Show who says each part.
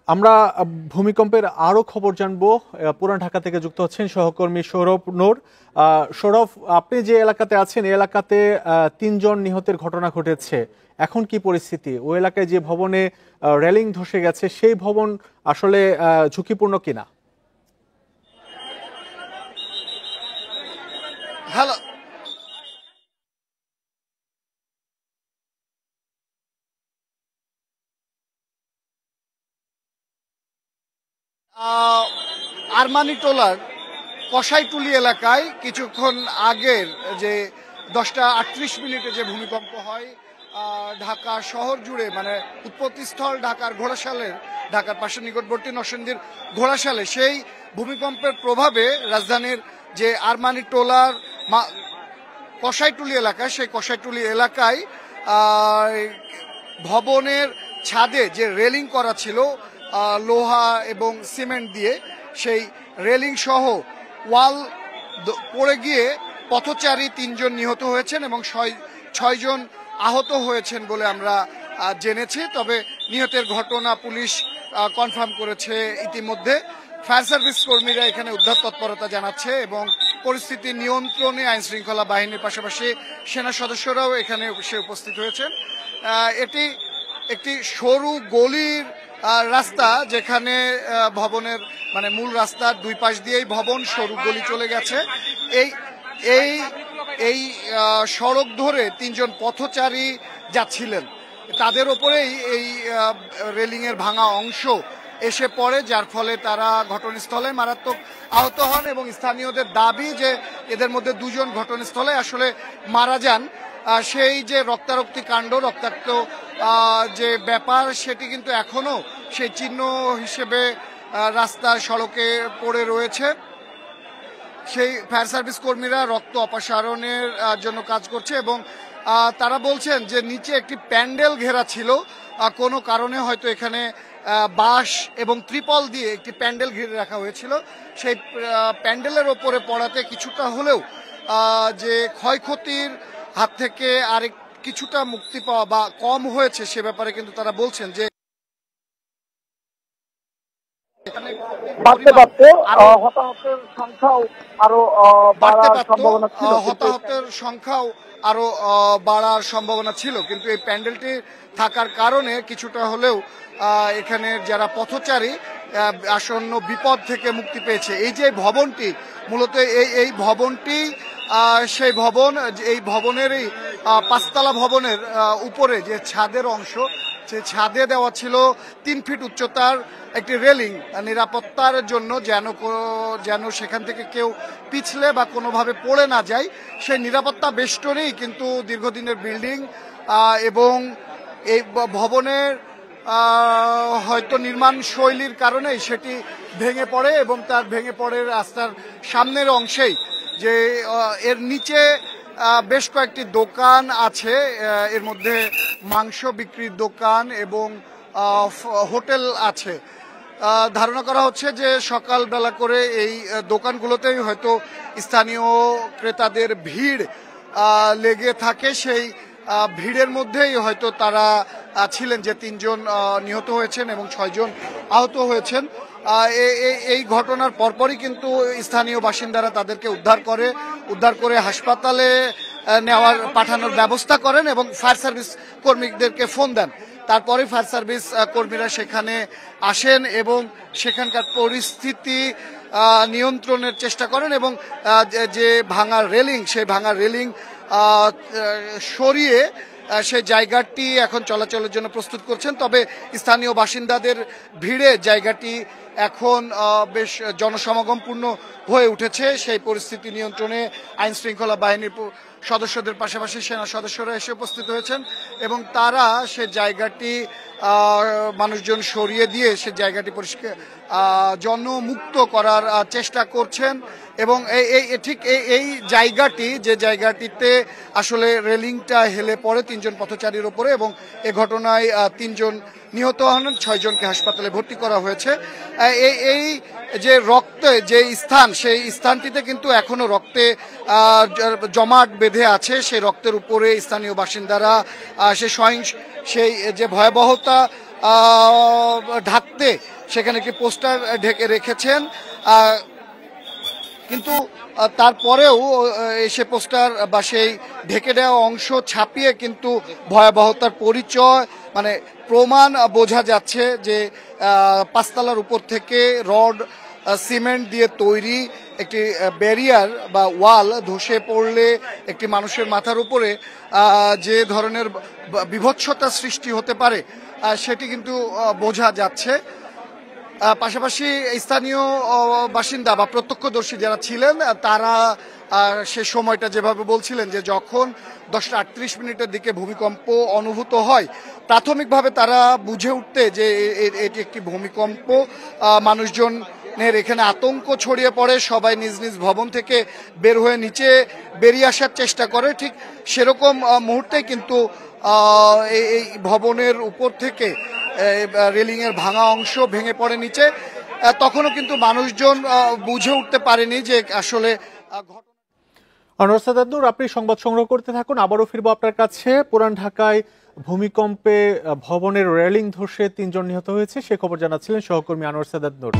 Speaker 1: আমরা ভূমিকম্পের আরো খবর জানবো। পুরান ঢাকা থেকে যুক্ত হচ্ছেন সহকর্মী সৌরভ নূর। সৌরভ, আপনি যে এলাকাতে আছেন এই এলাকাতে ৩ জন নিহতের ঘটনা ঘটেছে। এখন কি পরিস্থিতি? ওই এলাকায় যে ভবনে রেলিং ধসে গেছে সেই ভবন আসলে ঝুঁকিপূর্ণ কিনা?
Speaker 2: হ্যালো, আরমানিটোলার কসাইটুলি এলাকায় কিছুক্ষণ আগের যে 10:38 যে ভূমিকম্প হয়, ঢাকা শহর জুড়ে মানে উৎপত্তিস্থল ঢাকার ঘোড়াশালের, ঢাকার পাশে নিকটবর্তী নরসিংদীর ঘোড়াশালে, সেই ভূমিকম্পের প্রভাবে রাজধানীর যে আরমানিটোলার কসাইটুলি এলাকা, সেই কসাইটুলি এলাকায় ভবনের ছাদে যে রেলিং করা ছিল লোহা এবং সিমেন্ট দিয়ে, সেই রেলিং সহ ওয়াল পড়ে গিয়ে পথচারী ৩ জন নিহত হয়েছেন এবং ৬ জন আহত হয়েছেন বলে আমরা জেনেছি। তবে নিহতের ঘটনা পুলিশ কনফার্ম করেছে ইতিমধ্যে। ফায়ার সার্ভিস কর্মীরা এখানে উদ্ধার তৎপরতা জানাচ্ছে এবং পরিস্থিতি নিয়ন্ত্রণে আইন শৃঙ্খলা বাহিনীর পাশাপাশি সেনা সদস্যরাও এখানে এসে উপস্থিত হয়েছেন। এটি একটি সরু গলির রাস্তা, যেখানে ভবনের মানে মূল রাস্তার দুই পাশ দিয়েই ভবন, সরু গলি চলে গেছে। এই এই এই সড়ক ধরে ৩ জন পথচারী যাচ্ছিলেন, তাদের ওপরেই এই রেলিংয়ের ভাঙা অংশ এসে পড়ে, যার ফলে তারা ঘটনাস্থলে মারাত্মক আহত হন এবং স্থানীয়দের দাবি যে এদের মধ্যে 2 জন ঘটনাস্থলে আসলে মারা যান। সেই যে রক্তারক্তি কাণ্ড, রক্তাক্ত যে ব্যাপার, সেটি কিন্তু এখনো সেই চিহ্ন হিসেবে রাস্তার সড়কে পড়ে রয়েছে। সেই ফায়ার সার্ভিস কর্মীরা রক্ত অপসারণের জন্য কাজ করছে এবং তারা বলছেন যে নিচে একটি প্যান্ডেল ঘেরা ছিল, কোনো কারণে হয়তো এখানে বাঁশ এবং ত্রিপল দিয়ে একটি প্যান্ডেল ঘিরে রাখা হয়েছিল। সেই প্যান্ডেলের ওপরে পড়াতে কিছুটা হলেও যে ক্ষয়ক্ষতির হাত থেকে আরেক কিছুটা মুক্তি পাওয়া বা কম হয়েছে, সে ব্যাপারে কিন্তু তারা বলছেন যে হতাহতের সংখ্যাও আরো বাড়ার সম্ভাবনা ছিল, কিন্তু এই প্যান্ডেলটি থাকার কারণে কিছুটা হলেও এখানে যারা পথচারী আসন্ন বিপদ থেকে মুক্তি পেয়েছে। এই যে ভবনটি, মূলত এই ভবনটি সেই ভবন, এই ভবনেরই 5তলা ভবনের উপরে যে ছাদের অংশ, সেই ছাদে দেওয়া ছিল 3 ফিট উচ্চতার একটি রেলিং, নিরাপত্তার জন্য, যেন সেখান থেকে কেউ পিছলে বা কোনোভাবে পড়ে না যায়। সেই নিরাপত্তা বেষ্টনেই কিন্তু দীর্ঘদিনের বিল্ডিং এবং এই ভবনের হয়তো নির্মাণ শৈলীর কারণেই সেটি ভেঙে পড়ে এবং তার ভেঙে পড়ে রাস্তার সামনের অংশেই যে এর নিচে বেশ কয়েকটি দোকান আছে, এর মধ্যে মাংস বিক্রির দোকান এবং হোটেল আছে। ধারণা করা হচ্ছে যে সকালবেলা করে এই দোকানগুলোতেই হয়তো স্থানীয় ক্রেতাদের ভিড় লেগে থাকে, সেই ভিড়ের মধ্যেই হয়তো তারা ছিলেন যে 3 জন নিহত হয়েছেন এবং 6 জন আহত হয়েছেন। এই ঘটনার পরপরই কিন্তু স্থানীয় বাসিন্দারা তাদেরকে উদ্ধার করে হাসপাতালে পাঠানোর ব্যবস্থা করেন এবং ফায়ার সার্ভিস কর্মীদেরকে ফোন দেন। তারপরে ফায়ার সার্ভিস কর্মীরা সেখানে আসেন এবং সেখানকার পরিস্থিতি নিয়ন্ত্রণের চেষ্টা করেন এবং যে ভাঙা রেলিং, সেই ভাঙা রেলিং সরিয়ে সেই জায়গাটি এখন চলাচলের জন্য প্রস্তুত করছেন। তবে স্থানীয় বাসিন্দাদের ভিড়ে জায়গাটি এখন বেশ জনসমাগমপূর্ণ হয়ে উঠেছে। সেই পরিস্থিতি নিয়ন্ত্রণে আইন শৃঙ্খলা বাহিনীর সদস্যদের পাশাপাশি সেনা সদস্যরা এসে উপস্থিত হয়েছেন এবং তারা সে জায়গাটি মানুষজন সরিয়ে দিয়ে সে জায়গাটি পরিষ্কার জনমুক্ত করার চেষ্টা করছেন এবং ঠিক এই জায়গাটি, যে জায়গাটিতে আসলে রেলিংটা হেলে পড়ে 3 জন পথচারীর ওপরে এবং এ ঘটনায় 3 জন নিহত হন, 6 জনকে হাসপাতালে ভর্তি করা হয়েছে। এই যে রক্তে যে স্থান, সেই স্থানটিতে কিন্তু এখনো রক্তে জমাট বেঁধে আছে। সেই রক্তের উপরে স্থানীয় বাসিন্দারা সেই যে ভয়াবহতা ঢাকতে সেখানে একটি পোস্টার ঢেকে রেখেছেন, কিন্তু তারপরেও সে পোস্টার বা সেই ঢেকে দেওয়া অংশ ছাপিয়ে কিন্তু ভয়াবহতার পরিচয় মানে প্রমাণ বোঝা যাচ্ছে যে পাঁচতলার উপর থেকে রড সিমেন্ট দিয়ে তৈরি একটি ব্যারিয়ার বা ওয়াল ধসে পড়লে একটি মানুষের মাথার উপরে যে ধরনের বিভৎসতা সৃষ্টি হতে পারে সেটি কিন্তু বোঝা যাচ্ছে। পাশাপাশি স্থানীয় বাসিন্দা বা প্রত্যক্ষদর্শী যারা ছিলেন তারা সে সময়টা যেভাবে বলছিলেন যে যখন 10:38 দিকে ভূমিকম্প অনুভূত হয় প্রাথমিকভাবে তারা বুঝে উঠতে যে এটি একটি ভূমিকম্প। মানুষজনের এখানে আতঙ্ক ছড়িয়ে পড়ে, সবাই নিজ নিজ ভবন থেকে বের হয়ে নিচে বেরিয়ে আসার চেষ্টা করে। ঠিক সেরকম মুহূর্তে কিন্তু এই ভবনের উপর থেকে রেলিং এর ভাঙা অংশ ভেঙে পড়ে নিচে। তখনও কিন্তু মানুষজন বুঝে উঠতে পারেনি যে আসলে
Speaker 1: আনোয়ার সাদাত নূর, আপনি সংবাদ সংগ্রহ করতে থাকুন, আবারও ফিরবো আপনার কাছে। পুরান ঢাকায় ভূমিকম্পে ভবনের রেলিং ধসে 3 জন নিহত হয়েছে, সে খবর জানাচ্ছিলেন সহকর্মী আনোয়ার সাদাত নূর।